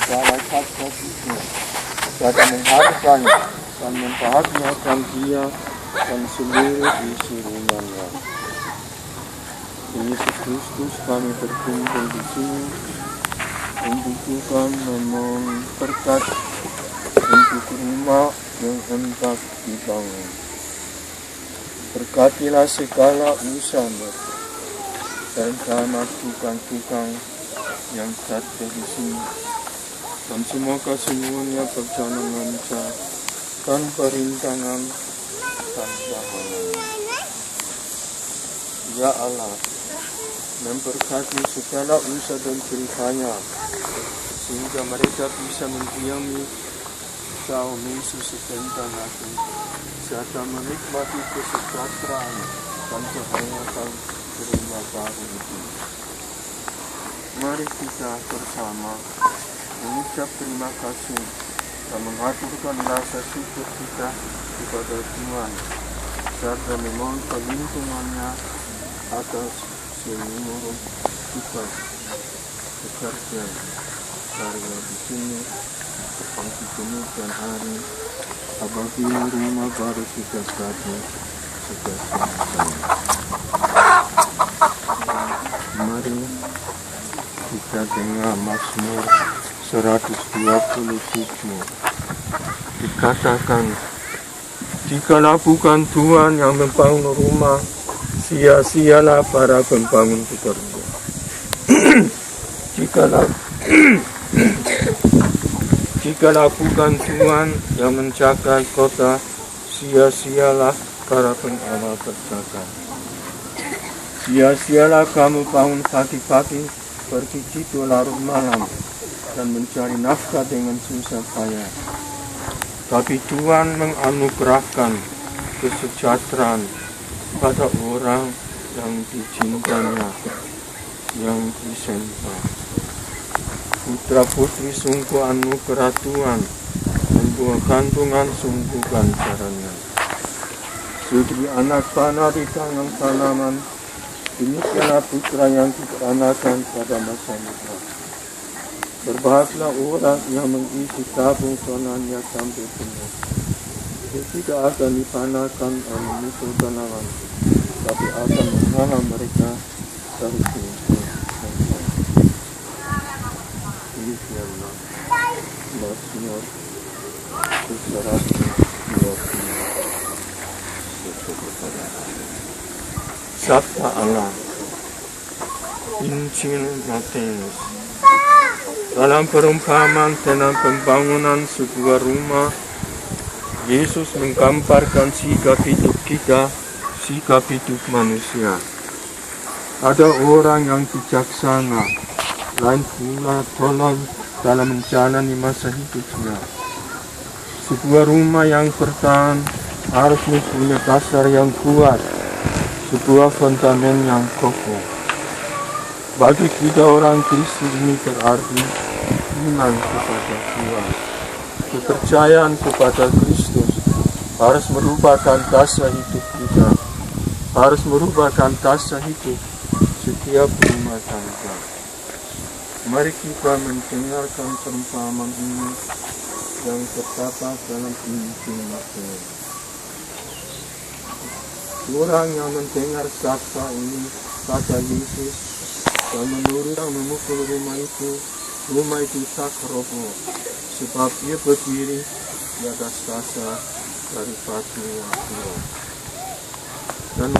segala hak-hak itu, dan menghargai dan membahagiakan dia dan seluruh isi rumahnya. Yesus Kristus, kami berkumpul di sini untuk Tuhan memohon berkat untuk rumah yang hendak dibangun. Berkatilah segala usaha dan tanah tukang-tukang yang ada di sini, dan semoga semuanya berjalan lancar tanpa rintangan, tanpa halangan. Ya Allah, memberkati segala usaha dan ceritanya, sehingga mereka bisa mendiami kaum Yesus sebentar lagi, serta menikmati kesejahteraan dan kehangatan rumah baru itu. Mari kita bersama mengucap terima kasih dan mengaturkan rasa syukur kita kepada Tuhan, serta memohon perlindungannya atas seluruh kita bekerja karya di sini sepanjang kemudian hari, apabila rumah baru kita jadi sudah selesai. Mari kita dengar Mazmur 127. Dikatakan, jikalau bukan Tuhan yang membangun rumah, sia-sialah para pembangun bekerja. Jikalau bukan Tuhan yang menjaga kota, sia-sialah para pengawal berjaga. Sia-sialah kamu bangun pagi-pagi, pergi tidur larut malam, dan mencari nafkah dengan susah payah. Tapi Tuhan menganugerahkan kesejahteraan pada orang yang dicintanya, yang disembah. Putra-putri sungguh anugerah Tuhan, membuah gantungan sungguh ganjarannya. Seperti anak panah di tangan tanaman, demikianlah putra yang diperanakan pada masa muda. Berbahagialah orang yang mengisi tabung sonannya sampai penuh. Dia tidak akan dipanahkan oleh musuh tanaman, tapi akan menghalang mereka dari kehidupan. Demikianlah Mazmur 127. Sabda Allah. Injil Matius. Dalam perumpamaan tentang pembangunan sebuah rumah, Yesus menggambarkan sikap hidup kita, sikap hidup manusia. Ada orang yang bijaksana, lain pula tolong dalam menjalani masa hidupnya. Sebuah rumah yang bertahan harus mempunyai dasar yang kuat, sebuah fondamen yang kokoh. Bagi kita orang Kristen ini berarti iman kepada Tuhan. Kepercayaan kepada Kristus harus merupakan dasar hidup kita, harus merupakan dasar hidup setiap rumah tangga. Mari kita mendengarkan perumpamaan ini yang terdapat dalam Injil Matius. Orang yang mendengar sabda ini kata Yesus dan menurut memukul rumah itu tak roboh, sebab ia berdiri di atas dasar dari batu yang kuat. Dan